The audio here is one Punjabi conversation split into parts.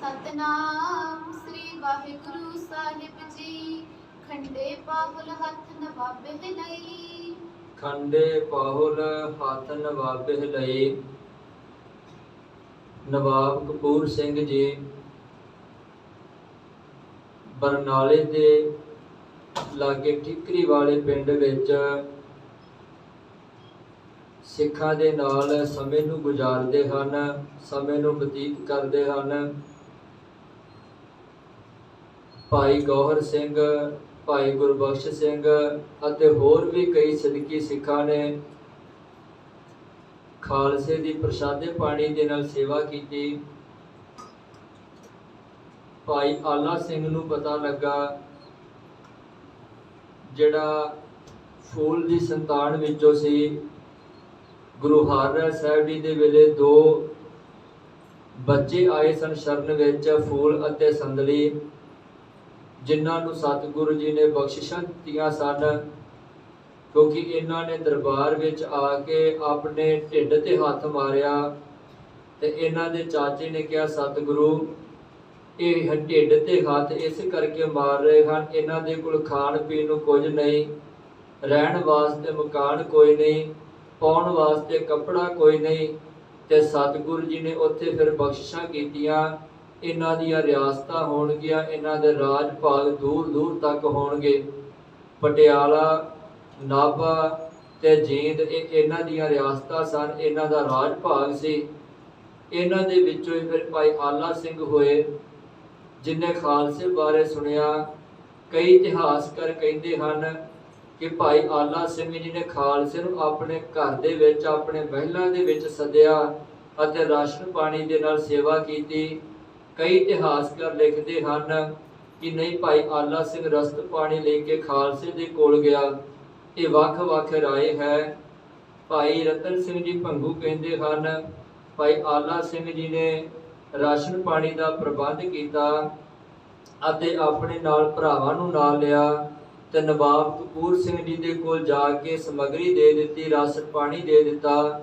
सतनाम श्री वाहिगुरु साहिब जी। खंडे पाहुल हथ नवाबे लई। खंडे पाहुल हथ नवाबे लई। नवाब कपूर सिंह जी बरनाले ਦੇ ਲਾਗੇ ਠੀਕਰੀ ਵਾਲੇ ਪਿੰਡ ਵਿੱਚ ਸਿੱਖਾਂ ਦੇ ਨਾਲ ਸਮੇਂ ਨੂੰ ਗੁਜ਼ਾਰਦੇ ਹਨ, ਸਮੇਂ ਨੂੰ ਬਤੀਤ ਕਰਦੇ ਹਨ। ਭਾਈ ਗੌਹਰ ਸਿੰਘ, ਭਾਈ ਗੁਰਬਖਸ਼ ਸਿੰਘ ਅਤੇ ਹੋਰ ਵੀ ਕਈ ਸਦਕੀ ਸਿੱਖਾਂ ਨੇ ਖਾਲਸੇ ਦੀ ਪ੍ਰਸ਼ਾਦੇ ਪਾਣੀ ਦੇ ਨਾਲ ਸੇਵਾ ਕੀਤੀ। ਭਾਈ ਆਲਾ ਸਿੰਘ ਨੂੰ ਪਤਾ ਲੱਗਾ, ਜਿਹੜਾ ਫੂਲ ਦੀ ਸੰਤਾਨ ਵਿੱਚੋਂ ਸੀ। ਗੁਰੂ ਹਰਿਰਾਏ ਸਾਹਿਬ ਜੀ ਦੇ ਵੇਲੇ 2 ਬੱਚੇ ਆਏ ਸਨ ਸ਼ਰਨ ਵਿੱਚ, ਫੂਲ ਅਤੇ ਸੰਦਲੀ, ਜਿਨ੍ਹਾਂ ਨੂੰ ਸਤਿਗੁਰੂ ਜੀ ਨੇ ਬਖਸ਼ਿਸ਼ਾਂ ਦਿੱਤੀਆਂ ਸਨ, ਕਿਉਂਕਿ ਇਹਨਾਂ ਨੇ ਦਰਬਾਰ ਵਿੱਚ ਆ ਕੇ ਆਪਣੇ ਢਿੱਡ ਤੇ ਹੱਥ ਮਾਰਿਆ ਤੇ ਇਹਨਾਂ ਦੇ ਚਾਚੇ ਨੇ ਕਿਹਾ, ਸਤਿਗੁਰੂ ਇਹ ਢਿੱਡ ਤੇ ਹੱਥ ਇਸ ਕਰਕੇ ਮਾਰ ਰਹੇ ਹਨ, ਇਹਨਾਂ ਦੇ ਕੋਲ ਖਾਣ ਪੀਣ ਨੂੰ ਕੁਝ ਨਹੀਂ, ਰਹਿਣ ਵਾਸਤੇ ਮਕਾਨ ਕੋਈ ਨਹੀਂ, ਪਾਉਣ ਵਾਸਤੇ ਕੱਪੜਾ ਕੋਈ ਨਹੀਂ। ਤੇ ਸਤਿਗੁਰੂ ਜੀ ਨੇ ਉੱਥੇ ਫਿਰ ਬਖਸ਼ਿਸ਼ਾਂ ਕੀਤੀਆਂ। ਇਹਨਾਂ ਦੀਆਂ ਰਿਆਸਤਾਂ ਹੋਣਗੀਆਂ, ਇਹਨਾਂ ਦੇ ਰਾਜ ਭਾਗ ਦੂਰ ਦੂਰ ਤੱਕ ਹੋਣਗੇ। ਪਟਿਆਲਾ, ਨਾਭਾ ਤੇ ਜੀਂਦ ਇਹ ਇਹਨਾਂ ਦੀਆਂ ਰਿਆਸਤਾਂ ਸਨ, ਇਹਨਾਂ ਦਾ ਰਾਜ ਭਾਗ ਸੀ। ਇਹਨਾਂ ਦੇ ਵਿੱਚੋਂ ਹੀ ਫਿਰ ਭਾਈ ਆਲਾ ਸਿੰਘ ਹੋਏ, ਜਿਨ੍ਹਾਂ ਖਾਲਸੇ ਬਾਰੇ ਸੁਣਿਆ। ਕਈ ਇਤਿਹਾਸਕਾਰ ਕਹਿੰਦੇ ਹਨ ਕਿ ਭਾਈ ਆਲਾ ਸਿੰਘ ਜੀ ਨੇ ਖਾਲਸੇ ਨੂੰ ਆਪਣੇ ਘਰ ਦੇ ਵਿੱਚ, ਆਪਣੇ ਮਹਿਲਾਂ ਦੇ ਵਿੱਚ ਸੱਦਿਆ ਅਤੇ ਰਾਸ਼ਨ ਪਾਣੀ ਦੇ ਨਾਲ ਸੇਵਾ ਕੀਤੀ। ਕਈ ਇਤਿਹਾਸਕਾਰ ਲਿਖਦੇ ਹਨ ਕਿ ਨਹੀਂ, ਭਾਈ ਆਲਾ ਸਿੰਘ ਰਸਦ ਪਾਣੀ ਲੈ ਕੇ ਖਾਲਸੇ ਦੇ ਕੋਲ ਗਿਆ। ਇਹ ਵੱਖ-ਵੱਖ ਰਾਏ ਹੈ। ਭਾਈ ਰਤਨ ਸਿੰਘ ਜੀ ਭੰਗੂ ਕਹਿੰਦੇ ਹਨ ਭਾਈ ਆਲਾ ਸਿੰਘ ਜੀ ਨੇ ਰਾਸ਼ਨ ਪਾਣੀ ਦਾ ਪ੍ਰਬੰਧ ਕੀਤਾ ਅਤੇ ਆਪਣੇ ਨਾਲ ਭਰਾਵਾਂ ਨੂੰ ਨਾਲ ਲਿਆ ਤੇ ਨਵਾਬ ਕਪੂਰ ਸਿੰਘ ਜੀ ਦੇ ਕੋਲ ਜਾ ਕੇ ਸਮੱਗਰੀ ਦੇ ਦਿੱਤੀ, ਰਾਸ਼ਨ ਪਾਣੀ ਦੇ ਦਿੱਤਾ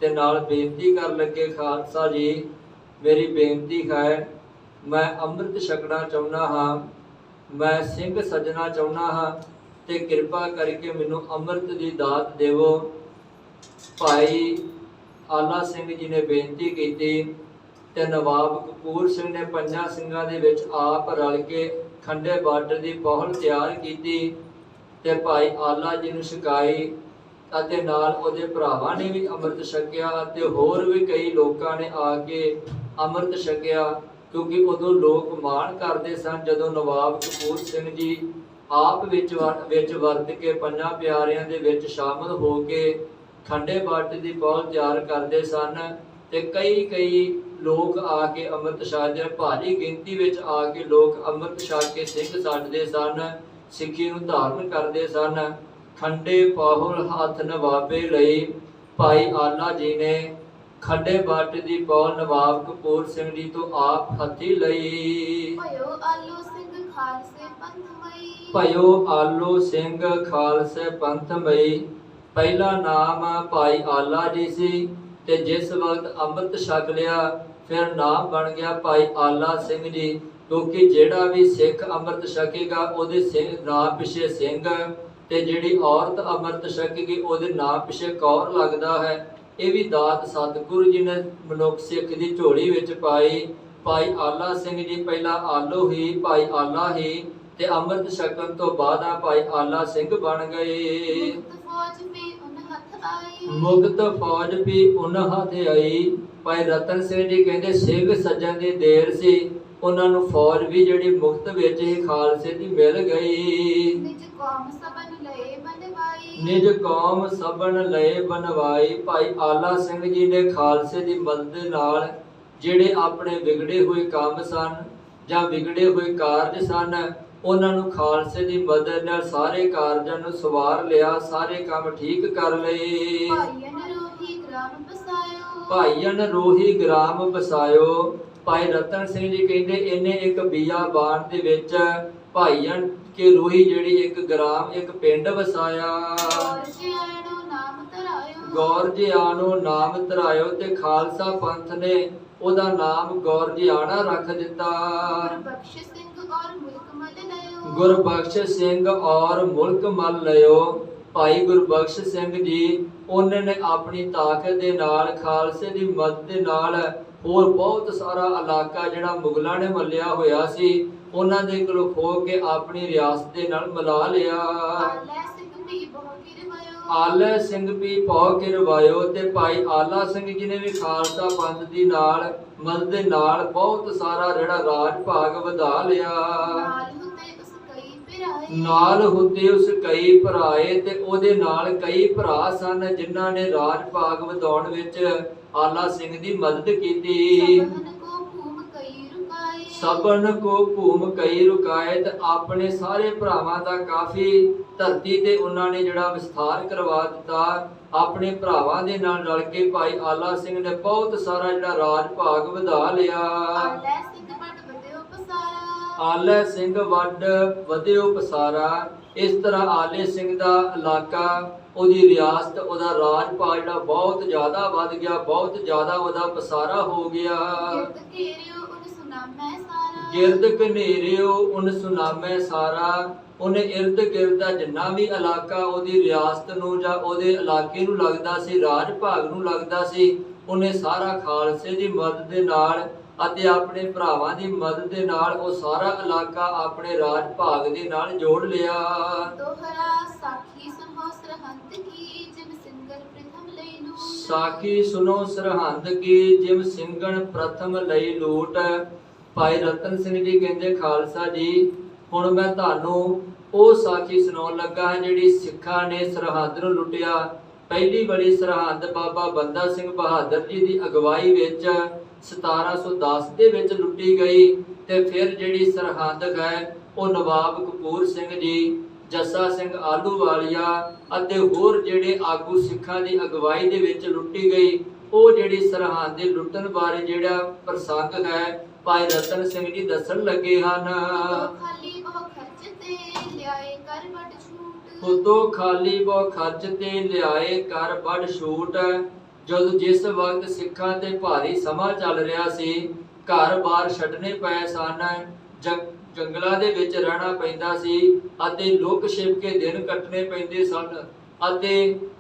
ਤੇ ਨਾਲ ਬੇਨਤੀ ਕਰਨ ਲੱਗੇ, ਖਾਲਸਾ ਜੀ ਮੇਰੀ ਬੇਨਤੀ ਹੈ, ਮੈਂ ਅੰਮ੍ਰਿਤ ਛਕਣਾ ਚਾਹੁੰਦਾ ਹਾਂ, ਮੈਂ ਸਿੰਘ ਸੱਜਣਾ ਚਾਹੁੰਦਾ ਹਾਂ ਤੇ ਕਿਰਪਾ ਕਰਕੇ ਮੈਨੂੰ ਅੰਮ੍ਰਿਤ ਦੀ ਦਾਤ ਦੇਵੋ। ਭਾਈ ਆਲਾ ਸਿੰਘ ਜੀ ਨੇ ਬੇਨਤੀ ਕੀਤੀ ਤੇ ਨਵਾਬ ਕਪੂਰ ਸਿੰਘ ਨੇ 5 ਸਿੰਘਾਂ ਦੇ ਵਿੱਚ ਆਪ ਰਲ ਕੇ ਖੰਡੇ ਬਾਰਡਰ ਦੀ ਪਹੁਲ ਤਿਆਰ ਕੀਤੀ ਤੇ ਭਾਈ ਆਲਾ ਜੀ ਨੂੰ ਛਕਾਈ ਅਤੇ ਨਾਲ ਉਹਦੇ ਭਰਾਵਾਂ ਨੇ ਵੀ ਅੰਮ੍ਰਿਤ ਛਕਿਆ ਅਤੇ ਹੋਰ ਵੀ ਕਈ ਲੋਕਾਂ ਨੇ ਆ ਕੇ ਅੰਮ੍ਰਿਤ ਛਕਿਆ। ਕਿਉਂਕਿ ਉਦੋਂ ਲੋਕ ਮਾਣ ਕਰਦੇ ਸਨ ਜਦੋਂ ਨਵਾਬ ਕਪੂਰ ਸਿੰਘ ਜੀ ਆਪ ਵਿੱਚ ਵਰਤ ਕੇ 5 ਪਿਆਰਿਆਂ ਦੇ ਵਿੱਚ ਸ਼ਾਮਲ ਹੋ ਕੇ ਖੰਡੇ ਬਾਰਡਰ ਦੀ ਪਹੁਲ ਤਿਆਰ ਕਰਦੇ ਸਨ ਤੇ ਕਈ ਲੋਕ ਆ ਕੇ ਅੰਮ੍ਰਿਤ ਛਕਦੇ, ਭਾਰੀ ਗਿਣਤੀ ਵਿੱਚ ਆ ਕੇ ਲੋਕ ਅੰਮ੍ਰਿਤ ਛਕ ਕੇ ਸਿੰਘ ਛੱਡਦੇ ਸਨ, ਸਿੱਖੀ ਨੂੰ ਧਾਰਨ ਕਰਦੇ ਸਨ। ਖੰਡੇ ਪਾਹੁਲ ਹੱਥ ਨਵਾਬੇ ਲਈ ਭਾਈ ਆਲਾ ਜੀ ਨੇ ਖੰਡੇ ਬਾਰਡਰ ਦੀ ਪਹੁਲ ਨਵਾਬ ਕਪੂਰ ਸਿੰਘ ਜੀ ਤੋਂ ਆਪ ਹੱਥੀ ਲਈ। ਭਇਓ ਆਲੋ ਸਿੰਘ ਖਾਲਸੇ ਪੰਥਮਈ। ਭਇਓ ਆਲੋ ਸਿੰਘ ਖਾਲਸੇ ਪੰਥਮਈ। ਪਹਿਲਾ ਨਾਮ ਭਾਈ ਆਲਾ ਜੀ ਸੀ ਤੇ ਜਿਸ ਵਕਤ ਅੰਮ੍ਰਿਤ ਛਕ ਲਿਆ ਫਿਰ ਨਾਮ ਬਣ ਗਿਆ ਭਾਈ ਆਲਾ ਸਿੰਘ ਜੀ, ਕਿਉਂਕਿ ਜਿਹੜਾ ਵੀ ਸਿੱਖ ਅੰਮ੍ਰਿਤ ਛਕੇਗਾ ਉਹਦੇ ਸਿੰਘ ਨਾਂ ਪਿੱਛੇ ਸਿੰਘ ਤੇ ਜਿਹੜੀ ਔਰਤ ਅੰਮ੍ਰਿਤ ਛਕੇਗੀ ਉਹਦੇ ਨਾਂ ਪਿੱਛੇ ਕੌਰ ਲੱਗਦਾ ਹੈ। ਇਹ ਵੀ ਦਾਤ ਸਤਿਗੁਰੂ ਜੀ ਨੇ ਮਨੁੱਖ ਸਿੱਖ ਦੀ ਝੋਲੀ ਵਿੱਚ ਪਾਈ। ਭਾਈ ਆਲਾ ਸਿੰਘ ਜੀ ਪਹਿਲਾਂ ਆਲੋ ਹੀ, ਭਾਈ ਆਲਾ ਹੀ ਤੇ ਅੰਮ੍ਰਿਤ ਛਕਣ ਤੋਂ ਬਾਅਦ ਭਾਈ ਆਲਾ ਸਿੰਘ ਬਣ ਗਏ। ਮੁਕਤ ਫੌਜ ਵੀ ਉਹਨਾਂ ਹੱਥ ਆਈ। ਭਾਈ ਰਤਨ ਸਿੰਘ ਜੀ ਕਹਿੰਦੇ ਸਿੰਘ ਸੱਜਣ ਦੀ ਦੇਰ ਸੀ, ਉਹਨਾਂ ਨੂੰ ਫੌਜ ਵੀ ਜਿਹੜੀ ਮੁਕਤ ਵਿੱਚ ਹੀ ਖਾਲਸੇ ਦੀ ਮਿਲ ਗਈ। ਨਿਜ ਕੌਮ ਸਬਨ ਲਏ ਬਨਵਾਈ। ਨਿਜ ਕੌਮ ਸਬਨ ਲਏ ਬਨਵਾਈ। ਭਾਈ ਆਲਾ ਸਿੰਘ ਜੀ ਨੇ ਖਾਲਸੇ ਦੀ ਮਦਦ ਨਾਲ ਜਿਹੜੇ ਆਪਣੇ ਵਿਗੜੇ ਹੋਏ ਕੰਮ ਸਨ ਜਾਂ ਵਿਗੜੇ ਹੋਏ ਕਾਰਜ ਸਨ, ਉਹਨਾਂ ਨੂੰ ਖਾਲਸੇ ਦੀ ਮਦਦ ਨਾਲ ਸਾਰੇ ਕਾਰਜਾਂ ਨੂੰ ਸਵਾਰ ਲਿਆ, ਸਾਰੇ ਕੰਮ ਠੀਕ ਕਰ ਲਏ। ਭਾਈਨ ਰੋਹੀ ਗ੍ਰਾਮ ਬਸਾਇਓ। ਭਾਈ ਰਤਨ ਸਿੰਘ ਜੀ ਕਹਿੰਦੇ ਇਹਨੇ ਇੱਕ ਬੀਆਬਾਨ ਦੇ ਵਿੱਚ ਭਾਈਨ ਕੇ ਰੋਹੀ ਜਿਹੜੀ ਇੱਕ ਗ੍ਰਾਮ, ਇੱਕ ਪਿੰਡ ਵਸਾਇਆ। ਗੌਰ ਜਿਆਨੋ ਨਾਮ ਧਰਾਇਓ ਤੇ ਖਾਲਸਾ ਪੰਥ ਨੇ ਉਹਦਾ ਨਾਮ ਗੌਰਜੀਆਣਾ ਰੱਖ ਦਿੱਤਾ। ਗੁਰਬਖਸ਼ ਸਿੰਘ ਔਰ ਮੁਲਕ ਮਲ ਲਇਓ। ਗੁਰਬਖਸ਼ ਸਿੰਘ ਔਰ ਮੁਲਕ ਮਲ ਲਿਓ। ਭਾਈ ਗੁਰਬਖਸ਼ ਸਿੰਘ ਜੀ ਉਹਨਾਂ ਨੇ ਆਪਣੀ ਤਾਕਤ ਦੇ ਨਾਲ, ਖਾਲਸੇ ਦੀ ਮਦਦ ਦੇ ਨਾਲ ਹੋਰ ਬਹੁਤ ਸਾਰਾ ਇਲਾਕਾ ਜਿਹੜਾ ਮੁਗਲਾਂ ਨੇ ਮੱਲਿਆ ਹੋਇਆ ਸੀ, ਉਹਨਾਂ ਦੇ ਕੋਲੋਂ ਖੋ ਕੇ ਆਪਣੀ ਰਿਆਸਤ ਦੇ ਨਾਲ ਮਿਲਾ ਲਿਆ। ਆਲੈ ਸਿੰਘ ਵੀ ਬਹੁ ਕਿਰਵਾਇਓ। ਆਲੈ ਸਿੰਘ ਵੀ ਬਹੁ ਕਿਰਵਾਇਓ। ਤੇ ਭਾਈ ਆਲਾ ਸਿੰਘ ਜੀ ਨੇ ਵੀ ਖਾਲਸਾ ਪੰਥ ਦੀ ਨਾਲ ਮਦਦ ਦੇ ਨਾਲ ਬਹੁਤ ਸਾਰਾ ਜਿਹੜਾ ਰਾਜ ਭਾਗ ਵਧਾ ਲਿਆ। ਨਾਲ ਹੁੰਦੇ ਉਸ ਕਈ ਭਰਾਏ, ਤੇ ਉਹਦੇ ਨਾਲ ਕਈ ਭਰਾ ਸਨ ਜਿਨ੍ਹਾਂ ਨੇ ਰਾਜ ਭਾਗ ਵਧਾਉਣ ਵਿੱਚ ਆਲਾ ਸਿੰਘ ਦੀ ਮਦਦ ਕੀਤੀ। ਸਭਨ ਕੋ ਭੂਮ ਕਈ ਰੁਕਾਏ। ਤੇ ਆਪਣੇ ਸਾਰੇ ਭਰਾਵਾਂ ਦਾ ਕਾਫੀ ਧਰਤੀ ਤੇ ਉਹਨਾਂ ਨੇ ਜਿਹੜਾ ਵਿਸਥਾਰ ਕਰਵਾ ਦਿੱਤਾ। ਆਪਣੇ ਭਰਾਵਾਂ ਦੇ ਨਾਲ ਰਲ ਕੇ ਭਾਈ ਆਲਾ ਸਿੰਘ ਨੇ ਬਹੁਤ ਸਾਰਾ ਜਿਹੜਾ ਰਾਜ ਭਾਗ ਵਧਾ ਲਿਆ। ਆਲੇ ਸਿੰਘ ਵੱਡ ਵਧਿਓ ਪਸਾਰਾ। ਇਸ ਤਰ੍ਹਾਂ ਆਲੇ ਸਿੰਘ ਦਾ ਇਲਾਕਾ, ਉਹਦੀ ਰਿਆਸਤ, ਉਹਦਾ ਰਾਜ ਭਾਗ ਜਿਹੜਾ ਬਹੁਤ ਜ਼ਿਆਦਾ ਵੱਧ ਗਿਆ, ਬਹੁਤ ਜ਼ਿਆਦਾ ਉਹਦਾ ਪਸਾਰਾ ਹੋ ਗਿਆ। ਗਿਰਦ ਘਨੇਰਿਓ ਉਨ ਸੁਨਾਮੇ ਸਾਰਾ। ਉਹਨੇ ਇਰਦ ਗਿਰਦ ਦਾ ਜਿੰਨਾ ਵੀ ਇਲਾਕਾ ਉਹਦੀ ਰਿਆਸਤ ਨੂੰ ਜਾਂ ਉਹਦੇ ਇਲਾਕੇ ਨੂੰ ਲੱਗਦਾ ਸੀ, ਰਾਜ ਭਾਗ ਨੂੰ ਲੱਗਦਾ ਸੀ, ਉਹਨੇ ਸਾਰਾ ਖਾਲਸੇ ਦੀ ਮਦਦ ਦੇ ਨਾਲ ਅਤੇ ਆਪਣੇ ਭਰਾਵਾਂ ਦੀ ਮਦਦ ਦੇ ਨਾਲ ਉਹ ਸਾਰਾ ਇਲਾਕਾ ਆਪਣੇ ਰਾਜ ਭਾਗ ਦੇ ਨਾਲ ਜੋੜ ਲਿਆ। ਦੋਹਰਾ ਸਾਖੀ ਸੁਨੋ ਸਰਹੰਦ ਕੀ ਜਿਮ ਸਿੰਘਨ ਪ੍ਰਥਮ ਲਈ ਲੂਟ। ਸਾਖੀ ਸੁਨੋ ਸਰਹੰਦ ਕੀ ਜਿਮ ਸਿੰਘਨ ਪ੍ਰਥਮ ਲਈ ਲੂਟ। ਭਾਈ ਰਤਨ ਸਿੰਘ ਜੀ ਕਹਿੰਦੇ, ਖਾਲਸਾ ਜੀ ਹੁਣ ਮੈਂ ਤੁਹਾਨੂੰ ਉਹ ਸਾਖੀ ਸੁਣਾਉਣ ਲੱਗਾ ਹਾਂ ਜਿਹੜੀ ਸਿੱਖਾਂ ਨੇ ਸਰਹੰਦ ਨੂੰ ਲੁੱਟਿਆ। ਪਹਿਲੀ ਬੜੀ ਸਰਹੰਦ ਬਾਬਾ ਬੰਦਾ ਸਿੰਘ ਬਹਾਦਰ ਜੀ ਦੀ ਅਗਵਾਈ ਵਿੱਚ 1710 ਦੇ ਵਿੱਚ ਲੁੱਟੀ ਗਈ। ਤੇ ਫਿਰ ਜਿਹੜੀ ਸਰਹੰਦ ਹੈ ਉਹ ਨਵਾਬ ਕਪੂਰ ਸਿੰਘ ਜੀ, ਜੱਸਾ ਸਿੰਘ ਆਲੂਵਾਲੀਆ ਅਤੇ ਹੋਰ ਜਿਹੜੇ ਆਗੂ ਸਿੱਖਾਂ ਦੀ ਅਗਵਾਈ ਦੇ ਵਿੱਚ ਲੁੱਟੀ ਗਈ। ਉਹ ਜਿਹੜੀ ਸਰਹੰਦ ਦੇ ਲੁੱਟਣ ਬਾਰੇ ਜਿਹੜਾ ਪ੍ਰਸੰਗ ਹੈ ਭਾਈ ਰਤਨ ਸਿੰਘ ਜੀ ਦੱਸਣ ਲੱਗੇ ਹਨ। ਉਦੋਂ ਖਾਲੀ ਬਹੁ ਖਰਚ ਤੇ ਲਿਆਏ ਕਰ ਬੜ ਛੂਟ। ਜਦੋਂ ਜਿਸ ਵਕਤ ਸਿੱਖਾਂ ਤੇ ਭਾਰੀ ਸਮਾਂ ਚੱਲ ਰਿਹਾ ਸੀ, ਘਰ-ਬਾਰ ਛੱਡਣੇ ਪਏ ਸਨ, ਜੰਗਲਾਂ ਦੇ ਵਿੱਚ ਰਹਿਣਾ ਪੈਂਦਾ ਸੀ ਅਤੇ ਲੁਕ ਛਿਪ ਕੇ ਦਿਨ ਕੱਟਣੇ ਪੈਂਦੇ ਸਨ ਅਤੇ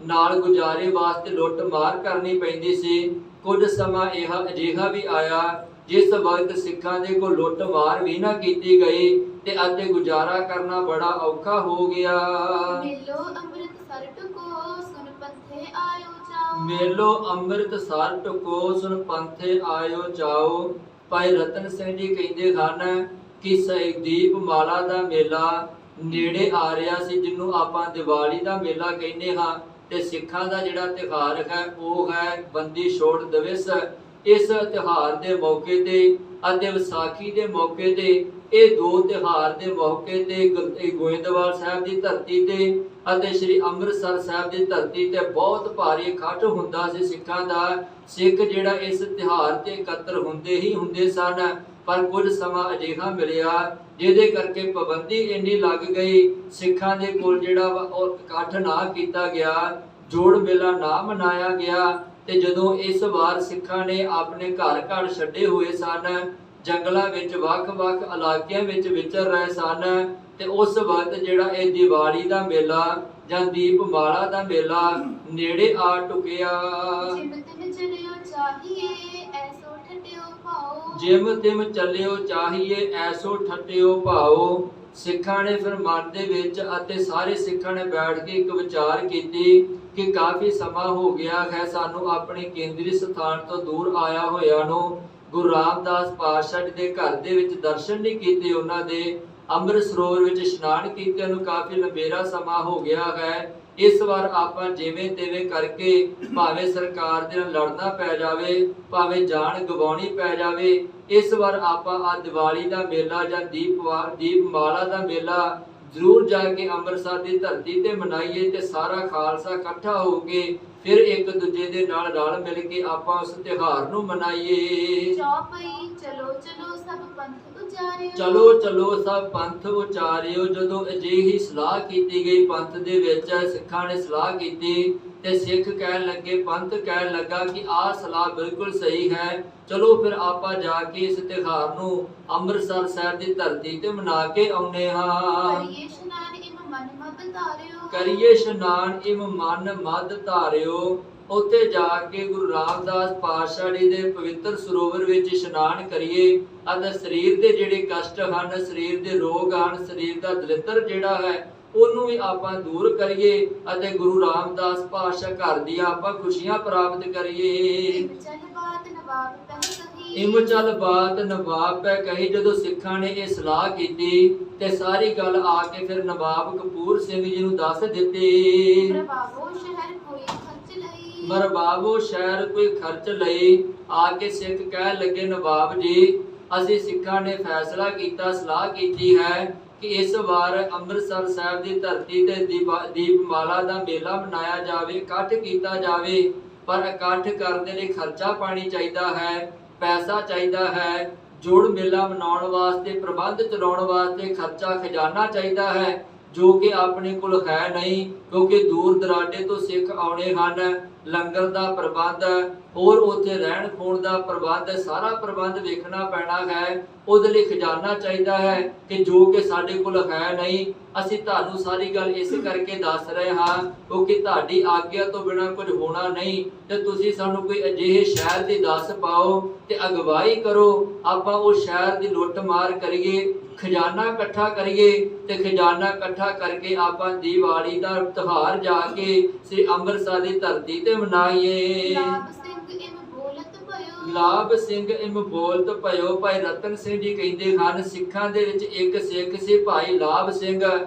ਨਾਲ ਗੁਜ਼ਾਰੇ ਵਾਸਤੇ ਲੁੱਟ ਮਾਰ ਕਰਨੀ ਪੈਂਦੀ ਸੀ। ਕੁਝ ਸਮਾਂ ਇਹ ਅਜਿਹਾ ਵੀ ਆਇਆ ਜਿਸ ਵਕਤ ਸਿੱਖਾਂ ਦੇ ਕੋਲ ਲੁੱਟ ਮਾਰ ਵੀ ਨਾ ਕੀਤੀ ਗਈ ਤੇ ਅਤੇ ਗੁਜ਼ਾਰਾ ਕਰਨਾ ਬੜਾ ਔਖਾ ਹੋ ਗਿਆ। ਮੇਲੋ ਅੰਮ੍ਰਿਤਸਰ ਟਕੋ ਸੁਨ ਪੰਥੇ ਆਇਓ ਜਾਓ। ਮੇਲੋ ਅੰਮ੍ਰਿਤਸਰ ਟਕੋ ਸੁਨ ਪੰਥੇ ਆਇਓ ਜਾਓ। ਭਾਈ ਰਤਨ ਸਿੰਘ ਜੀ ਕਹਿੰਦੇ ਹਨ ਕਿ ਦੀਪ ਮਾਲਾ ਦਾ ਮੇਲਾ ਨੇੜੇ ਆ ਰਿਹਾ ਸੀ, ਜਿਹਨੂੰ ਆਪਾਂ ਦੀਵਾਲੀ ਦਾ ਮੇਲਾ ਕਹਿੰਦੇ ਹਾਂ। ਤੇ ਸਿੱਖਾਂ ਦਾ ਜਿਹੜਾ ਤਿਉਹਾਰ ਹੈ ਉਹ ਹੈ ਬੰਦੀ ਛੋੜ ਦਿਵਸ। ਇਸ ਤਿਉਹਾਰ ਦੇ ਮੌਕੇ ਤੇ ਅਤੇ ਵਿਸਾਖੀ ਦੇ ਮੌਕੇ ਤੇ, ਇਹ ਦੋ ਤਿਉਹਾਰ ਦੇ ਮੌਕੇ ਤੇ ਗੋਇੰਦਵਾਲ ਸਾਹਿਬ ਦੀ ਧਰਤੀ ਤੇ ਅਤੇ ਸ੍ਰੀ ਅੰਮ੍ਰਿਤਸਰ ਸਾਹਿਬ ਦੀ ਧਰਤੀ ਤੇ ਬਹੁਤ ਭਾਰੀ ਇਕੱਠ ਹੁੰਦਾ ਸੀ ਸਿੱਖਾਂ ਦਾ। ਸਿੱਖ ਜਿਹੜਾ ਇਸ ਤਿਉਹਾਰ ਤੇ ਇਕੱਤਰ ਹੁੰਦੇ ਹੀ ਹੁੰਦੇ ਸਨ। ਪਰ ਕੁਝ ਸਮਾਂ ਅਜਿਹਾ ਮਿਲਿਆ ਜਿਹਦੇ ਕਰਕੇ ਪਾਬੰਦੀ ਇੰਨੀ ਲੱਗ ਗਈ, ਸਿੱਖਾਂ ਦੇ ਕੋਲ ਜਿਹੜਾ ਉਹ ਇਕੱਠ ਨਾ ਕੀਤਾ ਗਿਆ, ਜੋੜ ਮੇਲਾ ਨਾ ਮਨਾਇਆ ਗਿਆ। ਤੇ ਜਦੋਂ ਇਸ ਵਾਰ ਸਿੱਖਾਂ ਨੇ ਆਪਣੇ ਘਰ ਘਰ ਛੱਡੇ ਹੋਏ ਸਨ, ਜੰਗਲਾਂ ਵਿੱਚ ਵੱਖ-ਵੱਖ ਇਲਾਕਿਆਂ ਵਿੱਚ ਵਿਚਰ ਰਹੇ ਸਨ, ਤੇ ਉਸ ਵਕਤ ਜਿਹੜਾ ਇਹ ਦੀਵਾਲੀ ਦਾ ਮੇਲਾ ਜਾਂ ਦੀਪ ਮਾਲਾ ਦਾ ਮੇਲਾ ਨੇੜੇ ਆ ਟੁਕਿਆ। ਜਿਮ ਤਿਮ ਚੱਲਿਓ ਚਾਹੀਏ ਐਸੋ ਠੱਟਿਓ ਭਾਓ। ਸਿੱਖਾਂ ਨੇ ਫਿਰ ਮਨ ਦੇ ਵਿੱਚ ਅਤੇ ਸਾਰੇ ਸਿੱਖਾਂ ਨੇ ਬੈਠ ਕੇ ਇੱਕ ਵਿਚਾਰ ਕੀਤੀ ਕਿ ਕਾਫੀ ਸਮਾਂ ਹੋ ਗਿਆ ਹੈ ਸਾਨੂੰ ਆਪਣੇ ਕੇਂਦਰੀ ਸਥਾਨ ਤੋਂ ਦੂਰ ਆਇਆ ਹੋਇਆ ਨੂੰ। ਗੁਰੂ ਰਾਮਦਾਸ ਪਾਤਸ਼ਾਹ ਦੇ ਘਰ ਦੇ ਵਿੱਚ ਦਰਸ਼ਨ ਨਹੀਂ ਕੀਤੇ, ਉਹਨਾਂ ਦੇ ਅੰਮ੍ਰਿਤ ਸਰੋਵਰ ਵਿੱਚ ਇਸ਼ਨਾਨ ਕੀਤੇ ਨੂੰ ਕਾਫੀ ਲੰਬੇਰਾ ਸਮਾਂ ਹੋ ਗਿਆ ਹੈ। ਇਸ ਵਾਰ ਆਪਾਂ ਜਿਵੇਂ ਤਿਵੇਂ ਕਰਕੇ ਭਾਵੇਂ ਸਰਕਾਰ ਦੇ ਨਾਲ ਲੜਨਾ ਪੈ ਜਾਵੇ, ਭਾਵੇਂ ਜਾਨ ਗਵਾਉਣੀ ਪੈ ਜਾਵੇ, ਇਸ ਵਾਰ ਆਪਾਂ ਆ ਦੀਵਾਲੀ ਦਾ ਮੇਲਾ ਜਾਂ ਦੀਪ ਮਾਲਾ ਦਾ ਮੇਲਾ ਜ਼ਰੂਰ ਜਾ ਕੇ ਅੰਮ੍ਰਿਤਸਰ ਦੀ ਧਰਤੀ ਤੇ ਮਨਾਈਏ ਤੇ ਸਾਰਾ ਖਾਲਸਾ ਇਕੱਠਾ ਹੋ ਕੇ ਫਿਰ ਇੱਕ ਦੂਜੇ ਦੇ ਨਾਲ ਰਲ ਮਿਲ ਕੇ ਆਪਾਂ ਉਸ ਤਿਉਹਾਰ ਨੂੰ ਮਨਾਈਏ। ਚਲੋ ਸਭ ਪੰਥ ਉਚਾਰਿਓ। ਜਦੋਂ ਅਜਿਹੀ ਸਲਾਹ ਕੀਤੀ ਗਈ ਪੰਥ ਦੇ ਵਿੱਚ, ਸਿੱਖਾਂ ਨੇ ਸਲਾਹ ਕੀਤੀ ਤੇ ਸਿੱਖ ਕਹਿਣ ਲੱਗੇ, ਪੰਥ ਕਹਿਣ ਲੱਗਾ ਕਿ ਆਹ ਸਲਾਹ ਬਿਲਕੁਲ ਸਹੀ ਹੈ, ਚਲੋ ਫਿਰ ਆਪਾਂ ਜਾ ਕੇ ਇਸ ਤਿਉਹਾਰ ਨੂੰ ਅੰਮ੍ਰਿਤਸਰ ਸਾਹਿਬ ਦੀ ਧਰਤੀ ਤੇ ਮਨਾ ਕੇ ਆਉਨੇ ਹਾਂ। ਕਰੀਏ ਇਸ਼ਨਾਨ ਇਮ ਮਨ ਮਦ ਧਾਰਿਓ। ਕਰੀਏ ਇਸ਼ਨਾਨ ਇਮ ਮਨ ਮਦ ਧਾਰਿਓ। ਉੱਥੇ ਜਾ ਕੇ ਗੁਰੂ ਰਾਮਦਾਸ ਪਾਤਸ਼ਾਹ ਜੀ ਦੇ ਪਵਿੱਤਰ ਸਰੋਵਰ ਵਿੱਚ ਇਸ਼ਨਾਨ ਕਰੀਏ ਅਤੇ ਸਰੀਰ ਦੇ ਜਿਹੜੇ ਕਸ਼ਟ ਹਨ, ਸਰੀਰ ਦੇ ਰੋਗ ਹਨ, ਸਰੀਰ ਦਾ ਦਲਿੱਦਰ ਜਿਹੜਾ ਹੈ ਉਹਨੂੰ ਵੀ ਆਪਾਂ ਦੂਰ ਕਰੀਏ ਅਤੇ ਗੁਰੂ ਰਾਮਦਾਸ ਪਾਤਸ਼ਾਹ ਘਰ ਦੀਆਂ ਆਪਾਂ ਖੁਸ਼ੀਆਂ ਪ੍ਰਾਪਤ ਕਰੀਏ। ਇਮ ਚਲ ਬਾਤ ਨਵਾਬ ਪਹਿ ਕਹੀ। ਇਮ ਚਲ ਬਾਤ ਨਵਾਬ ਪੈ ਕਹੀ। ਜਦੋਂ ਸਿੱਖਾਂ ਨੇ ਇਹ ਸਲਾਹ ਕੀਤੀ ਤੇ ਸਾਰੀ ਗੱਲ ਆ ਕੇ ਫਿਰ ਨਵਾਬ ਕਪੂਰ ਸਿੰਘ ਜੀ ਨੂੰ ਦੱਸ ਦਿੱਤੀ। ਮਰਵਾਵੋ ਸ਼ਹਿਰ ਕੋਈ ਖਰਚ ਲਈ। ਮਰਵਾਵੋ ਸ਼ਹਿਰ ਕੋਈ ਖਰਚ ਲਈ। ਆ ਕੇ ਸਿੱਖ ਕਹਿਣ ਲੱਗੇ, ਨਵਾਬ ਜੀ ਅਸੀਂ ਸਿੱਖਾਂ ਨੇ ਫੈਸਲਾ ਕੀਤਾ, ਸਲਾਹ ਕੀਤੀ ਹੈ ਕਿ ਇਸ ਵਾਰ ਅੰਮ੍ਰਿਤਸਰ ਸਾਹਿਬ ਦੀ ਧਰਤੀ ਤੇ ਦੀਪਮਾਲਾ ਦਾ ਮੇਲਾ ਮਨਾਇਆ ਜਾਵੇ, ਇਕੱਠ ਕੀਤਾ ਜਾਵੇ, ਪਰ ਇਕੱਠ ਕਰਨ ਦੇ ਲਈ ਖਰਚਾ ਪਾਣੀ ਚਾਹੀਦਾ ਹੈ, ਪੈਸਾ ਚਾਹੀਦਾ ਹੈ, ਜੋੜ ਮੇਲਾ ਮਨਾਉਣ ਵਾਸਤੇ, ਪ੍ਰਬੰਧ ਚਲਾਉਣ ਵਾਸਤੇ ਖਰਚਾ ਖਜ਼ਾਨਾ ਚਾਹੀਦਾ ਹੈ, ਜੋ ਕਿ ਆਪਣੇ ਕੋਲ ਹੈ ਨਹੀਂ, ਕਿਉਂਕਿ ਦੂਰ ਦਰਾਡੇ ਤੋਂ ਸਿੱਖ ਆਉਣੇ ਹਨ। ਲੰਗਰ ਦਾ ਪ੍ਰਬੰਧ, ਹੋਰ ਉੱਥੇ ਰਹਿਣ ਖੋਣ ਦਾ ਪ੍ਰਬੰਧ, ਸਾਰਾ ਪ੍ਰਬੰਧ ਵੇਖਣਾ ਪੈਣਾ ਹੈ। ਉਹਦੇ ਲਈ ਖਜ਼ਾਨਾ ਚਾਹੀਦਾ ਹੈ ਕਿ ਜੋ ਕਿ ਸਾਡੇ ਕੋਲ ਹੈ ਨਹੀਂ। ਅਸੀਂ ਤੁਹਾਨੂੰ ਸਾਰੀ ਗੱਲ ਇਸ ਕਰਕੇ ਦੱਸ ਰਹੇ ਹਾਂ ਕਿਉਂਕਿ ਤੁਹਾਡੀ ਆਗਿਆ ਤੋਂ ਬਿਨਾਂ ਕੁਝ ਹੋਣਾ ਨਹੀਂ, ਤੇ ਤੁਸੀਂ ਸਾਨੂੰ ਕੋਈ ਅਜਿਹੇ ਸ਼ਹਿਰ ਦੀ ਦੱਸ ਪਾਓ ਤੇ ਅਗਵਾਈ ਕਰੋ, ਆਪਾਂ ਉਹ ਸ਼ਹਿਰ ਦੀ ਲੁੱਟ ਮਾਰ ਕਰੀਏ, ਖਜ਼ਾਨਾ ਇਕੱਠਾ ਕਰੀਏ ਤੇ ਖਜ਼ਾਨਾ ਇਕੱਠਾ ਕਰਕੇ ਆਪਾਂ ਦੀਵਾਲੀ ਦਾ ਤਿਉਹਾਰ ਜਾ ਕੇ ਸ੍ਰੀ ਅੰਮ੍ਰਿਤਸਰ ਦੀ ਧਰਤੀ ਤੇ ਮਨਾਈਏ। ਲਾਭ ਸਿੰਘ ਇਮ ਬੋਲਤ ਭਇਓ। ਲਾਭ ਸਿੰਘ ਇਮ ਬੋਲਤ ਭਇਓ। ਭਾਈ ਰਤਨ ਸਿੰਘ ਜੀ ਕਹਿੰਦੇ ਹਨ, ਸਿੱਖਾਂ ਦੇ ਵਿੱਚ ਇੱਕ ਸਿੱਖ ਸੀ ਭਾਈ ਲਾਭ ਸਿੰਘ,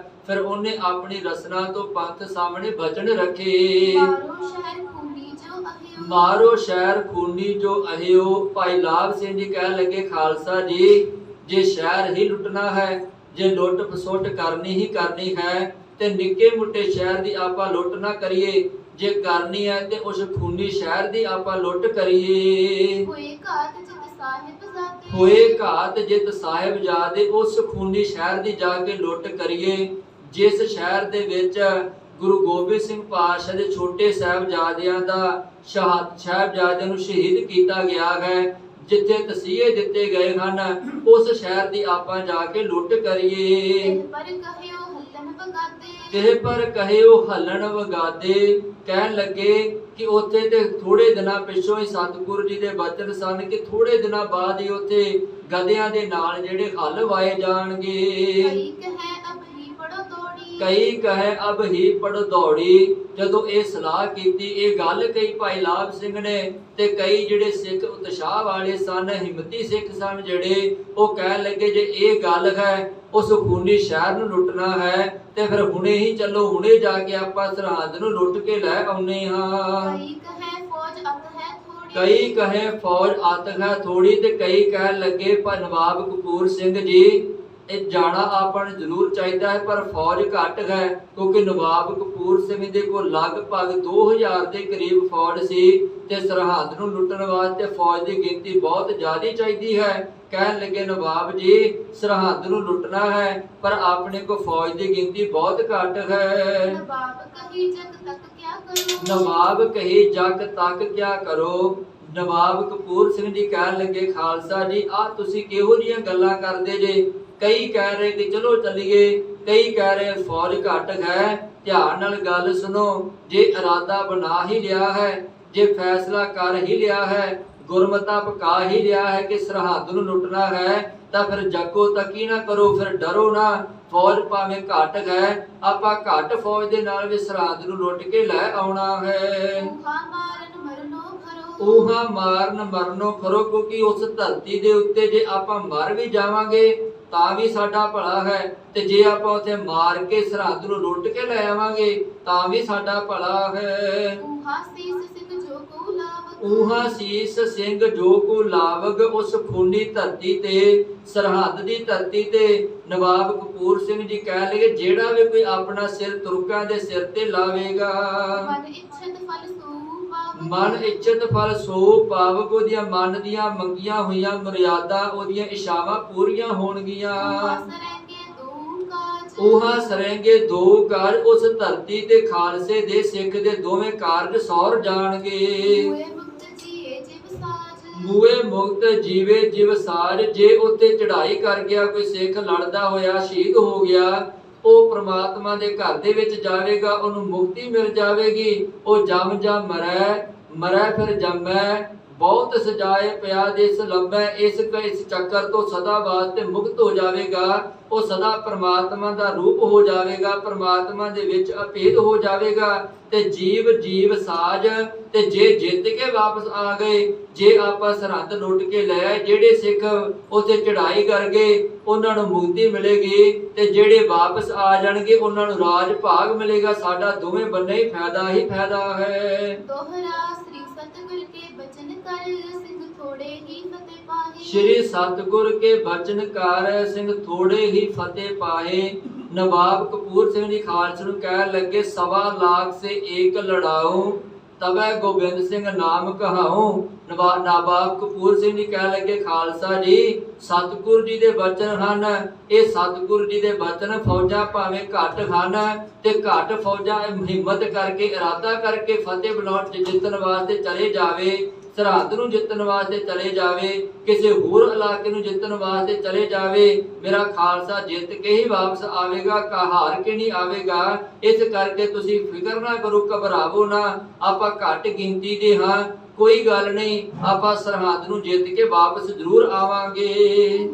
ਫਿਰ ਉਹਨੇ ਆਪਣੀ ਰਸਨਾ ਤੋਂ ਪੰਥ ਸਾਹਮਣੇ ਬਚਨ ਰੱਖੇ। ਮਾਰੋ ਸ਼ਹਿਰ ਖੂਨੀ ਜੋ ਅਹਿਓ। ਮਾਰੋ ਸ਼ਹਿਰ ਖੂਨੀ ਜੋ ਅਹਿਓ। ਭਾਈ ਲਾਭ ਸਿੰਘ ਜੀ ਕਹਿਣ ਲੱਗੇ, ਖਾਲਸਾ ਜੀ ਜੇ ਸ਼ਹਿਰ ਹੀ ਲੁੱਟਣਾ ਹੈ, ਜੇ ਲੁੱਟ ਖਸੁੱਟ ਕਰਨੀ ਹੀ ਕਰਨੀ ਹੈ ਤੇ ਨਿੱਕੇ ਮੁੱਟੇ ਸ਼ਹਿਰ ਦੀ ਆਪਾਂ ਲੁੱਟ ਨਾ ਕਰੀਏ, ਜੇ ਕਰਨੀ ਹੈ ਤੇ ਉਸ ਖੂਨੀ ਸ਼ਹਿਰ ਦੀ ਆਪਾਂ ਲੁੱਟ ਕਰੀਏ। ਹੋਏ ਘਾਤ ਜਿਤ ਸਾਹਿਬਜ਼ਾਦੇ। ਹੋਏ ਘਾਤ ਜਿਤ ਸਾਹਿਬਜ਼ਾਦੇ। ਉਸ ਖੂਨੀ ਸ਼ਹਿਰ ਦੀ ਜਾ ਕੇ ਲੁੱਟ ਕਰੀਏ ਜਿਸ ਸ਼ਹਿਰ ਦੇ ਵਿੱਚ ਗੁਰੂ ਗੋਬਿੰਦ ਸਿੰਘ ਪਾਤਸ਼ਾਹ ਦੇ ਛੋਟੇ ਸਾਹਿਬਜ਼ਾਦਿਆਂ ਦਾ ਸਾਹਿਬਜ਼ਾਦਿਆਂ ਨੂੰ ਸ਼ਹੀਦ ਕੀਤਾ ਗਿਆ ਹੈ, ਜਿੱਥੇ ਤਸੀਹੇ ਦਿੱਤੇ ਗਏ ਹਨ, ਉਸ ਸ਼ਹਿਰ ਦੀ ਆਪਾਂ ਜਾ ਕੇ ਲੁੱਟ ਕਰੀਏ। ਇਹ ਪਰ ਕਹਿਓ ਹੱਲਣ ਵਗਾਦੇ। ਇਹ ਪਰ ਕਹਿਓ ਹੱਲਣ ਵਗਾਦੇ। ਕਹਿਣ ਲੱਗੇ ਕਿ ਉੱਥੇ ਤੇ ਥੋੜੇ ਦਿਨਾਂ ਪਿੱਛੋਂ ਹੀ ਸਤਿਗੁਰੂ ਜੀ ਦੇ ਬਚਨ ਸਨ ਕਿ ਥੋੜੇ ਦਿਨਾਂ ਬਾਅਦ ਹੀ ਉੱਥੇ ਗਧਿਆਂ ਦੇ ਨਾਲ ਜਿਹੜੇ ਹੱਲ ਵਾਏ ਜਾਣਗੇ। ਕਈ ਕਹੈ ਅਬ ਹੀ ਪੜੋ ਦੌੜੀ। ਕਈ ਕਹੈ ਅਬ ਹੀ ਪੜੋ ਦੌੜੀ। ਜਦੋਂ ਇਹ ਸਲਾਹ ਕੀਤੀ, ਇਹ ਗੱਲ ਕਹੀ ਭਾਈ ਲਾਭ ਸਿੰਘ ਨੇ, ਤੇ ਕਈ ਜਿਹੜੇ ਸਿੱਖ ਉਤਸ਼ਾਹ ਵਾਲੇ ਸਨ, ਹਿੰਮਤੀ ਸਿੱਖ ਸਨ ਜਿਹੜੇ, ਉਹ ਕਹਿਣ ਲੱਗੇ ਜੇ ਇਹ ਗੱਲ ਹੈ ਉਸ ਖੂਨੀ ਸ਼ਹਿਰ ਨੂੰ ਲੁੱਟਣਾ ਹੈ ਤੇ ਫਿਰ ਹੁਣੇ ਹੀ ਚੱਲੋ, ਹੁਣੇ ਜਾ ਕੇ ਆਪਾਂ ਸਰਹੰਦ ਨੂੰ ਲੁੱਟ ਕੇ ਲੈ ਆਉਨੇ ਹਾਂ। ਕਈ ਕਹੈ ਫੌਜ ਅਤ ਹੈ ਥੋੜੀ। ਕਈ ਕਹੇ ਫੌਜ ਅਤ ਹੈ ਥੋੜੀ। ਤੇ ਕਈ ਕਹਿਣ ਲੱਗੇ ਪਰ ਨਵਾਬ ਕਪੂਰ ਸਿੰਘ ਜੀ ਇਹ ਜਾਣਾ ਆਪਾਂ ਨੂੰ ਜ਼ਰੂਰ ਚਾਹੀਦਾ ਹੈ, ਪਰ ਫੌਜ ਘੱਟ ਹੈ, ਕਿਉਂਕਿ ਨਵਾਬ ਕਪੂਰ ਸਿੰਘ ਦੇ ਕੋਲ ਲਗਭਗ 2000 ਦੇ ਕਰੀਬ ਫੌਜ ਸੀ ਤੇ ਸਰਹੰਦ ਨੂੰ ਲੁੱਟਣ ਵਾਸਤੇ ਫੌਜ ਦੀ ਗਿਣਤੀ ਬਹੁਤ ਜ਼ਿਆਦਾ ਚਾਹੀਦੀ ਹੈ। ਕਹਿਣ ਲੱਗੇ ਨਵਾਬ ਜੀ ਸਰਹੰਦ ਨੂੰ ਲੁੱਟਣਾ ਹੈ ਪਰ ਆਪਣੇ ਕੋ ਫੌਜ ਦੀ ਗਿਣਤੀ ਬਹੁਤ ਘੱਟ ਹੈ। ਨਵਾਬ ਕਹੀ ਜਗ ਤੱਕ ਕਿਆ ਕਰੋ। ਨਵਾਬ ਕਹੀ ਜਗ ਤੱਕ ਕਿਆ ਕਰੋ। ਨਵਾਬ ਕਪੂਰ ਸਿੰਘ ਜੀ ਕਹਿਣ ਲੱਗੇ, ਖਾਲਸਾ ਜੀ ਆਹ ਤੁਸੀਂ ਕਿਹੋ ਜਿਹੀਆਂ ਗੱਲਾਂ ਕਰਦੇ ਜੇ? ਕਈ ਕਹਿ ਰਹੇ ਕਿ ਚਲੋ ਚੱਲੀਏ, ਕਈ ਕਹਿ ਰਹੇ ਫੌਜ ਘੱਟ ਹੈ। ਧਿਆਨ ਨਾਲ ਗੱਲ ਸੁਣੋ, ਜੇ ਇਰਾਦਾ ਬਣਾ ਹੀ ਲਿਆ ਹੈ, ਜੇ ਫੈਸਲਾ ਕਰ ਹੀ ਲਿਆ ਹੈ, ਗੁਰਮਤਾ ਪਕਾ ਹੀ ਲਿਆ ਹੈ ਕਿ ਸਰਹੱਦ ਨੂੰ ਲੁੱਟਣਾ ਹੈ, ਤਾਂ ਫਿਰ ਜਾਗੋ ਤੱਕੀ ਨਾ ਕਰੋ, ਫਿਰ ਡਰੋ ਨਾ। ਫੌਜ ਭਾਵੇਂ ਘੱਟ ਹੈ, ਆਪਾਂ ਘੱਟ ਫੌਜ ਦੇ ਨਾਲ ਵੀ ਸਰਹੱਦ ਨੂੰ ਲੁੱਟ ਕੇ ਲੈ ਆਉਣਾ ਹੈ। ਊਹਾ ਮਾਰਨ ਮਰਨੋ ਖਰੋ। ਊਹਾ ਮਾਰਨ ਮਰਨੋ ਖਰੋ। ਕਿਉਂਕਿ ਉਸ ਧਰਤੀ ਦੇ ਉੱਤੇ ਜੇ ਆਪਾਂ ਮਰ ਵੀ ਜਾਵਾਂਗੇ ਤਾਂ ਵੀ ਸਾਡਾ ਭਲਾ ਹੈ, ਤੇ ਜੇ ਆਪਾਂ ਉੱਥੇ ਮਾਰ ਕੇ ਸਰਹੱਦ ਨੂੰ ਲੁੱਟ ਕੇ ਲੈ ਆਵਾਂਗੇ ਤਾਂ ਵੀ ਸਾਡਾ ਭਲਾ ਹੈ। ਊਹਾ ਸੀਸ ਸਿੰਘ ਜੋ ਕੋ ਲਾਵਗ। ਊਹਾ ਸੀਸ ਸਿੰਘ ਜੋ ਕੋ ਲਾਵਗ। ਉਸ ਖੂਨੀ ਧਰਤੀ ਤੇ, ਸਰਹੱਦ ਦੀ ਧਰਤੀ ਤੇ ਨਵਾਬ ਕਪੂਰ ਸਿੰਘ ਜੀ ਕਹਿ ਲਏ ਜਿਹੜਾ ਵੀ ਕੋਈ ਆਪਣਾ ਸਿਰ ਤੁਰਕਾਂ ਦੇ ਸਿਰ ਤੇ ਲਾਵੇਗਾ, ਮਨ ਇੱਛਤ ਫਲ ਸੋ ਪਾਵਗ। ਮਨ ਇੱਛਤ ਫਲ ਸੋ ਪਾਵਗ। ਉਹਦੀਆਂ ਮਨ ਦੀਆਂ ਮੰਗੀਆਂ ਹੋਈਆਂ ਮਰਿਆਦਾ, ਉਹਦੀਆਂ ਇਛਾਵਾਂ ਪੂਰੀਆਂ ਹੋਣਗੀਆਂ। ਊਹਾ ਸਰੰਗੇ ਦੂ ਕਾਜ। ਉਹਾਂ ਸਰੇਂਗੇ ਦੋ ਕਰ ਉਸ ਧਰਤੀ ਤੇ ਖਾਲਸੇ ਦੇ ਸਿੱਖ ਦੇ ਦੋਵੇਂ ਕਾਰਜ ਸੌਰ ਜਾਣਗੇ। ਮੂਏ ਮੁਕਤ ਜੀਏ ਜਿਵ ਸਾਜ ਮੂਏ ਮੁਕਤ ਜੀਵੇ ਜਿਵ ਸਾਜ। ਜੇ ਉੱਤੇ ਚੜ੍ਹਾਈ ਕਰ ਗਿਆ ਕੋਈ ਸਿੱਖ ਲੜਦਾ ਹੋਇਆ ਸ਼ਹੀਦ ਹੋ ਗਿਆ, ਉਹ ਪ੍ਰਮਾਤਮਾ ਦੇ ਘਰ ਦੇ ਵਿੱਚ ਜਾਵੇਗਾ, ਉਹਨੂੰ ਮੁਕਤੀ ਮਿਲ ਜਾਵੇਗੀ। ਉਹ ਜਮ ਜਮ ਮਰੈ ਫਿਰ ਜੰਮੈ, ਬਹੁਤ ਸਜਾਏ ਪਿਆ ਦਿਸ ਲੰਬੈ। ਇਸ ਚੱਕਰ ਤੋਂ ਸਦਾ ਵਾਸਤੇ ਮੁਕਤ ਹੋ ਜਾਵੇਗਾ। ਉਹ ਸਦਾ ਪ੍ਰਮਾਤਮਾ ਦਾ ਰੂਪ ਹੋ ਜਾਵੇਗਾ, ਪ੍ਰਮਾਤਮਾ ਦੇ ਵਿੱਚ ਅਭੇਦ ਹੋ ਜਾਵੇਗਾ। ਤੇ ਜੀਵ ਸਾਜ। ਤੇ ਜੇ ਜਿੱਤ ਕੇ ਵਾਪਸ ਆ ਗਏ, ਜੇ ਆਪਾਂ ਸਰਹੱਦ ਲੁੱਟ ਕੇ ਲੈ, ਜਿਹੜੇ ਸਿੱਖ ਉੱਥੇ ਚੜ੍ਹਾਈ ਕਰ ਗਏ ਉਹਨਾਂ ਨੂੰ ਮੁਕਤੀ ਮਿਲੇਗੀ, ਤੇ ਜਿਹੜੇ ਵਾਪਸ ਆ ਜਾਣਗੇ ਉਹਨਾਂ ਨੂੰ ਰਾਜ ਭਾਗ ਮਿਲੇਗਾ। ਸਾਡਾ ਦੋਵੇਂ ਬੰਨੇ ਹੀ ਫਾਇਦਾ ਹੈ। ਦੋਹਰਾ ਸ੍ਰੀ ਸਤਿਗੁਰ ਕੇ ਬਚਨ ਕਰ ਸਿੰਘ ਥੋੜੇ ਹੀ ਫਤਿਹ ਪਾਹੇ। ਸ਼੍ਰੀ ਸਤਿਗੁਰ ਕੇ ਬਚਨ ਕਰ ਸਿੰਘ ਥੋੜੇ ਹੀ ਫਤਿਹ ਪਾਹੇ। ਨਵਾਬ ਕਪੂਰ ਸਿੰਘ ਜੀ ਖਾਲਸੇ ਨੂੰ ਕਹਿਣ ਲੱਗੇ, 1.25 ਲੱਖ ਸੇ ਏਕ ਲੜਾਊ ਤਬੈ ਗੋਬਿੰਦ ਸਿੰਘ ਨਾਮ ਕਹਾਊ। ਨਵਾਬ ਕਪੂਰ ਸਿੰਘ ਜੀ ਕਹਿਣ ਲੱਗੇ, ਖਾਲਸਾ ਜੀ ਸਤਿਗੁਰ ਜੀ ਦੇ ਬਚਨ ਹਨ, ਇਹ ਸਤਿਗੁਰ ਜੀ ਦੇ ਬਚਨ। ਫੌਜਾਂ ਭਾਵੇਂ ਘੱਟ ਹਨ ਤੇ ਘੱਟ ਫੌਜਾਂ ਹਿੰਮਤ ਕਰਕੇ ਇਰਾਦਾ ਕਰਕੇ ਫਤਿਹ ਬਣਾਉਣ ਜਿੱਤਣ ਵਾਸਤੇ ਚਲੇ ਜਾਵੇ, ਸਰਹੱਦ ਨੂੰ ਜਿੱਤਣ ਵਾਸਤੇ ਚਲੇ ਜਾਵੇ, ਕਿਸੇ ਹੋਰ ਇਲਾਕੇ ਨੂੰ ਜਿੱਤਣ ਵਾਸਤੇ ਚਲੇ ਜਾਵੇ, ਮੇਰਾ ਖਾਲਸਾ ਜਿੱਤ ਕੇ ਹੀ ਵਾਪਸ ਆਵੇਗਾ, ਹਾਰ ਕੇ ਨਹੀਂ ਆਵੇਗਾ। ਇਸ ਕਰਕੇ ਤੁਸੀਂ ਫਿਕਰ ਨਾ ਕਰੋ, ਘਬਰਾਵੋ ਨਾ। ਆਪਾਂ ਘੱਟ ਗਿਣਤੀ ਦੇ ਹਾਂ, ਕੋਈ ਗੱਲ ਨਹੀਂ, ਆਪਾਂ ਸਰਹੱਦ ਨੂੰ ਜਿੱਤ ਕੇ ਵਾਪਸ ਜ਼ਰੂਰ ਆਵਾਂਗੇ।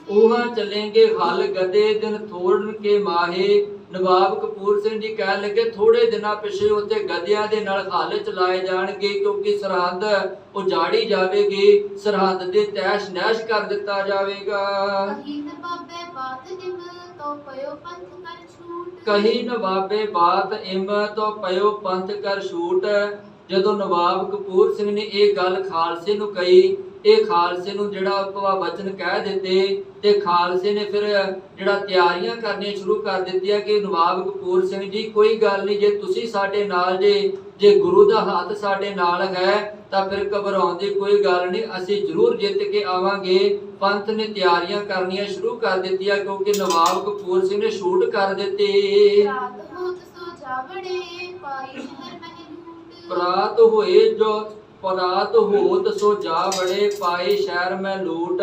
ਉਹਾਂ ਚਲੇਂਗੇ ਹਲ ਗਦੇ ਦਿਨ ਥੋੜਨ ਕੇ ਮਾਹੇ। ਨਵਾਬ ਕਪੂਰ ਸਿੰਘ ਜੀ ਕਹਿਣ ਲੱਗੇ, ਥੋੜੇ ਦਿਨਾਂ ਪਿੱਛੇ ਉੱਤੇ ਗਧਿਆਂ ਦੇ ਨਾਲ ਹਲ ਚਲਾਏ ਜਾਣਗੇ, ਕਿਉਂਕਿ ਸਰਹੱਦ ਉਜਾੜੀ ਜਾਵੇਗੀ, ਸਰਹੱਦ ਦੇ ਤੈਸ਼ ਨੈਸ਼ ਕਰ ਦਿੱਤਾ ਜਾਵੇਗਾ। ਕਹੀ ਨਵਾਬੇ ਬਾਤ ਇਮ ਤੋਂ ਪਇਓ ਪੰਥ ਕਰ ਛੂਟ। ਜਦੋਂ ਨਵਾਬ ਕਪੂਰ ਸਿੰਘ ਨੇ ਇਹ ਗੱਲ ਖਾਲਸੇ ਨੂੰ ਕਹੀ, ਇਹ ਖਾਲਸੇ ਨੂੰ ਜਿਹੜਾ ਵਚਨ ਕਹਿ ਦਿੱਤੇ, ਤੇ ਖਾਲਸੇ ਨੇ ਫਿਰ ਜਿਹੜਾ ਤਿਆਰੀਆਂ ਕਰਨੀਆਂ ਸ਼ੁਰੂ ਕਰ ਦਿੱਤੀਆਂ ਕਿ ਨਵਾਬ ਕਪੂਰ ਸਿੰਘ ਜੀ ਕੋਈ ਗੱਲ ਨਹੀਂ, ਜੇ ਤੁਸੀਂ ਸਾਡੇ ਨਾਲ ਜੇ ਗੁਰੂ ਦਾ ਹੱਥ ਸਾਡੇ ਨਾਲ ਹੈ ਤਾਂ ਫਿਰ ਘਬਰਾਉਣ ਦੀ ਕੋਈ ਗੱਲ ਨਹੀਂ, ਅਸੀਂ ਜ਼ਰੂਰ ਜਿੱਤ ਕੇ ਆਵਾਂਗੇ। ਪੰਥ ਨੇ ਤਿਆਰੀਆਂ ਕਰਨੀਆਂ ਸ਼ੁਰੂ ਕਰ ਦਿੱਤੀਆਂ, ਕਿਉਂਕਿ ਨਵਾਬ ਕਪੂਰ ਸਿੰਘ ਨੇ ਸ਼ੂਟ ਕਰ ਦਿੱਤੇ। ਪ੍ਰਾਤ ਹੋਤ ਸੋ ਜਾ ਵੜੇ ਪਾਏ ਸ਼ਹਿਰ ਮੈਂ ਲੂਟ।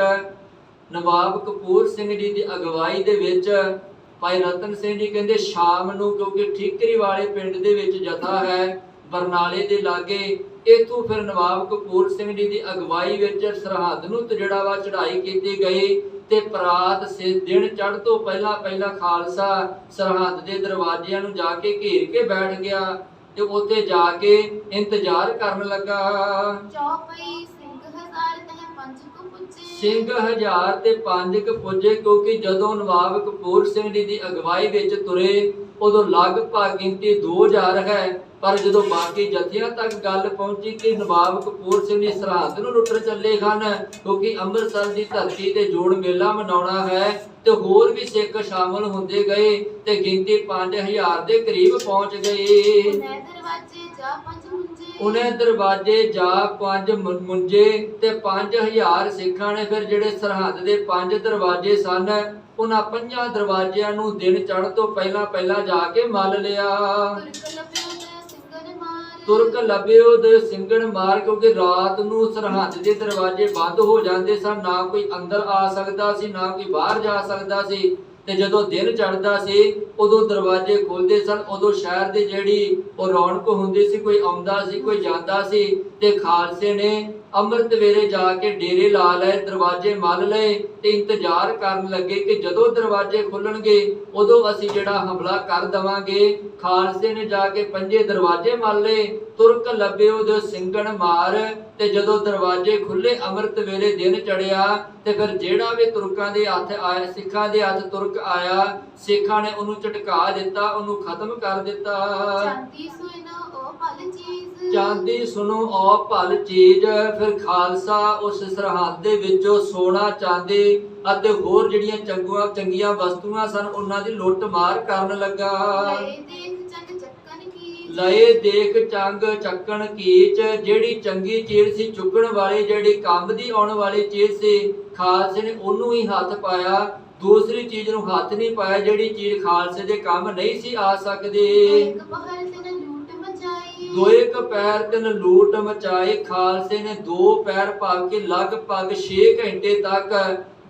ਨਵਾਬ ਕਪੂਰ ਸਿੰਘ ਜੀ ਦੀ ਅਗਵਾਈ ਦੇ ਵਿੱਚ ਭਾਈ ਰਤਨ ਸਿੰਘ ਜੀ ਕਹਿੰਦੇ ਸ਼ਾਮ ਨੂੰ, ਕਿਉਂਕਿ ਠੀਕਰੀ ਵਾਲੇ ਪਿੰਡ ਦੇ ਵਿੱਚ ਜਥਾ ਹੈ ਬਰਨਾਲੇ ਦੇ ਲਾਗੇ, ਇਥੋਂ ਫਿਰ ਨਵਾਬ ਕਪੂਰ ਸਿੰਘ ਜੀ ਦੀ ਅਗਵਾਈ ਵਿੱਚ ਸਰਹੱਦ ਨੂੰ ਜਿਹੜਾ ਚੜ੍ਹਾਈ ਕੀਤੀ ਗਈ। ਤੇ ਪ੍ਰਾਤ ਦਿਨ ਚੜ੍ਹ ਤੋਂ ਪਹਿਲਾਂ ਖਾਲਸਾ ਸਰਹੱਦ ਦੇ ਦਰਵਾਜ਼ਿਆਂ ਨੂੰ ਜਾ ਕੇ ਘੇਰ ਕੇ ਬੈਠ ਗਿਆ ਤੇ ਉੱਥੇ ਜਾ ਕੇ ਇੰਤਜ਼ਾਰ ਕਰਨ ਲੱਗਾ। ਸਿੰਘ ਹਜ਼ਾਰ ਤੇ 5 ਪੁੱਜੇ, ਕਿਉਂਕਿ ਜਦੋਂ ਨਵਾਬ ਕਪੂਰ ਸਿੰਘ ਜੀ ਦੀ ਅਗਵਾਈ ਵਿੱਚ ਤੁਰੇ ਉਦੋਂ ਲਗਭਗ ਗਿਣਤੀ 2000 ਹੈ, ਪਰ ਜਦੋਂ ਬਾਕੀ ਜਥਿਆਂ ਤੱਕ ਗੱਲ ਪਹੁੰਚੀ ਕਿ ਨਵਾਬ ਕਪੂਰ ਸਿੰਘ ਜੀ ਸਰਹੱਦ ਨੂੰ ਲੁੱਟਣ ਚੱਲੇ ਹਨ, ਕਿਉਂਕਿ ਅੰਮ੍ਰਿਤਸਰ ਦੀ ਧਰਤੀ ਤੇ ਜੋੜ ਮੇਲਾ ਮਨਾਉਣਾ ਹੈ, ਤੇ ਹੋਰ ਵੀ ਸਿੱਖ ਸ਼ਾਮਲ ਹੁੰਦੇ ਗਏ ਤੇ ਗਿਣਤੀ 5000 ਦੇ ਕਰੀਬ ਪਹੁੰਚ ਗਈ। ਉਹਨੇ ਦਰਵਾਜ਼ੇ ਜਾ 5 ਮੁੰਜੇ ਤੇ 5000 ਸਿੱਖਾਂ ਨੇ ਫਿਰ ਜਿਹੜੇ ਸਰਹੱਦ ਦੇ 5 ਦਰਵਾਜ਼ੇ ਸਨ, ਉਹਨਾਂ 5 ਦਰਵਾਜ਼ਿਆਂ ਨੂੰ ਦਿਨ ਚੜ੍ਹਨ ਤੋਂ ਪਹਿਲਾਂ ਜਾ ਕੇ ਮੱਲ ਲਿਆ। ਤੁਰਕ ਲੱਭਿਓ ਦੇ ਸਿੰਘਣ ਮਾਰ, ਕਿਉਂਕਿ ਰਾਤ ਨੂੰ ਸਰਹੱਦ ਦੇ ਦਰਵਾਜ਼ੇ ਬੰਦ ਹੋ ਜਾਂਦੇ ਸਨ, ਨਾ ਕੋਈ ਅੰਦਰ ਆ ਸਕਦਾ ਸੀ ਨਾ ਕੋਈ ਬਾਹਰ ਜਾ ਸਕਦਾ ਸੀ। ਤੇ ਜਦੋਂ ਦਿਨ ਚੜ੍ਹਦਾ ਸੀ ਉਦੋਂ ਦਰਵਾਜ਼ੇ ਖੁੱਲਦੇ ਸਨ, ਉਦੋਂ ਸ਼ਹਿਰ ਦੀ ਜਿਹੜੀ ਉਹ ਰੌਣਕ ਹੁੰਦੀ ਸੀ, ਕੋਈ ਆਉਂਦਾ ਸੀ ਕੋਈ ਜਾਂਦਾ ਸੀ। ਤੇ ਖਾਲਸੇ ਨੇ ਅੰਮ੍ਰਿਤ ਵੇਲੇ ਜਾ ਕੇ ਡੇਰੇ ਲਾ ਲਏ, ਦਰਵਾਜ਼ੇ ਮੱਲ ਲਏ ਤੇ ਇੰਤਜ਼ਾਰ ਕਰਨ ਲੱਗੇ ਕਿ ਜਦੋਂ ਦਰਵਾਜ਼ੇ ਖੁੱਲਣਗੇ ਉਦੋਂ ਅਸੀਂ ਜਿਹੜਾ ਹਮਲਾ ਕਰ ਦਵਾਂਗੇ। ਖਾਲਸੇ ਨੇ ਜਾ ਕੇ 5 ਦਰਵਾਜ਼ੇ ਮੱਲ ਲਏ, ਤੁਰਕ ਲੱਭਿਓ ਦੇ ਸਿੰਘਣ ਮਾਰ। ਤੇ ਜਦੋਂ ਦਰਵਾਜ਼ੇ ਖੁੱਲੇ ਅੰਮ੍ਰਿਤ ਵੇਲੇ ਦਿਨ ਚੜਿਆ ਤੇ ਫਿਰ ਜਿਹੜਾ ਵੀ ਤੁਰਕਾਂ ਦੇ ਹੱਥ ਆਇਆ, ਸਿੱਖਾਂ ਦੇ ਹੱਥ ਤੁਰਕ ਆਇਆ, ਸਿੱਖਾਂ ਨੇ ਉਹਨੂੰ ਝਟਕਾ ਦਿੱਤਾ, ਉਹਨੂੰ ਖਤਮ ਕਰ ਦਿੱਤਾ। ਚਾਂਦੀ ਸੁਣੋ ਔ ਭਲ ਚੀਜ਼। ਫਿਰ ਖਾਲਸਾ ਉਸ ਸਰਹੱਦ ਦੇ ਵਿੱਚੋਂ ਸੋਨਾ ਚਾਂਦੀ ਅਤੇ ਹੋਰ ਜਿਹੜੀਆਂ ਚੰਗੀਆਂ ਵਸਤੂਆਂ ਸਨ ਉਹਨਾਂ ਦੀ ਲੁੱਟ ਮਾਰ ਕਰਨ ਲੱਗਾ। ਲਏ ਦੇਖ ਚੰਗ ਚੱਕਣ ਕੀਚ। ਜਿਹੜੀ ਚੰਗੀ ਚੀਜ਼ ਸੀ, ਚੁੱਕਣ ਵਾਲੀ, ਜਿਹੜੀ ਕੰਮ ਦੀ ਆਉਣ ਵਾਲੀ ਚੀਜ਼ ਸੀ, ਖਾਲਸੇ ਨੇ ਉਹਨੂੰ ਹੀ ਹੱਥ ਪਾਇਆ, ਦੂਸਰੀ ਚੀਜ਼ ਨੂੰ ਹੱਥ ਨਹੀਂ ਪਾਇਆ ਜਿਹੜੀ ਚੀਜ਼ ਖਾਲਸੇ ਦੇ ਕੰਮ ਨਹੀਂ ਸੀ ਆ ਸਕਦੀ। ਇੱਕ ਪਹਰ ਤਿਨ ਲੂਟ ਮਚਾਈ। ਦੋਏ ਕ ਪੈਰ ਤਿਨ ਲੂਟ ਮਚਾਈ। ਖਾਲਸੇ ਨੇ 2 ਪੈਰ ਪਾ ਕੇ ਲਗਭਗ 6 ਘੰਟੇ ਤੱਕ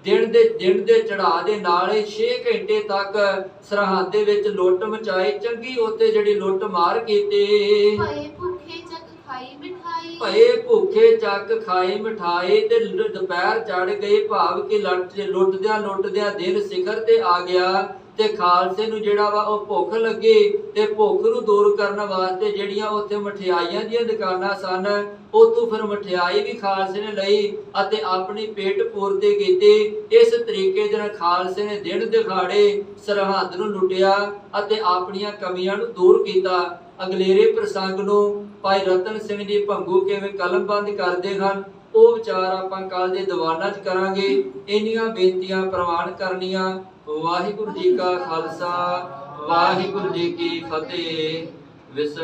ਦਿਨ ਦੇ ਚੜ੍ਹਾਅ ਦੇ ਨਾਲ 6 ਘੰਟੇ ਤੱਕ ਸਰਹੰਦ ਦੇ ਵਿੱਚ ਲੁੱਟ ਮਚਾਈ। ਚੰਗੀ ਉੱਤੇ ਜਿਹੜੀ ਲੁੱਟ ਮਾਰ ਕੀਤੀ। ਭਏ ਭੁੱਖੇ ਚੱਕ ਖਾਈ ਮਿਠਾਈ। ਭਏ ਭੁੱਖੇ ਚੱਕ ਖਾਈ ਮਿਠਾਈ। ਤੇ ਦੁਪਹਿਰ ਚੜ ਗਈ, ਭਾਵ ਕਿ ਲੁੱਟਦਿਆਂ ਦਿਨ ਸਿਖਰ ਤੇ ਆ ਗਿਆ। ਤੇ ਖਾਲਸੇ ਨੂੰ ਜਿਹੜਾ ਵਾ ਉਹ ਭੁੱਖ ਲੱਗੀ, ਤੇ ਭੁੱਖ ਨੂੰ ਦੂਰ ਕਰਨ ਵਾਸਤੇ ਜਿਹੜੀਆਂ ਉੱਥੇ ਮਠਿਆਈਆਂ ਦੀਆਂ ਦੁਕਾਨਾਂ ਸਨ, ਉੱਥੋਂ ਫਿਰ ਮਠਿਆਈ ਵੀ ਖਾਲਸੇ ਨੇ ਲਈ ਅਤੇ ਆਪਣੀ ਪੇਟ ਪੂਰਤੀ ਕੀਤੀ। ਇਸ ਤਰੀਕੇ ਦੇ ਨਾਲ ਖਾਲਸੇ ਨੇ ਦਿਨ ਦਿਹਾੜੇ ਸਰਹੰਦ ਨੂੰ ਲੁੱਟਿਆ ਅਤੇ ਆਪਣੀਆਂ ਕਮੀਆਂ ਨੂੰ ਦੂਰ ਕੀਤਾ। ਅਗਲੇਰੇ ਪ੍ਰਸੰਗ ਨੂੰ ਭਾਈ ਰਤਨ ਸਿੰਘ ਜੀ ਭੰਗੂ ਕਿਵੇਂ ਕਲਮਬੰਦ ਕਰਦੇ ਹਨ, ਉਹ ਵਿਚਾਰ ਆਪਾਂ ਕੱਲ ਦੇ ਦੀਵਾਨਾਂ 'ਚ ਕਰਾਂਗੇ। ਇੰਨੀਆਂ ਬੇਨਤੀਆਂ ਪ੍ਰਵਾਨ ਕਰਨੀਆਂ। ਵਾਹਿਗੁਰੂ ਜੀ ਕਾ ਖਾਲਸਾ, ਵਾਹਿਗੁਰੂ ਜੀ ਕੀ ਫਤਿਹ। ਵਿਸਰ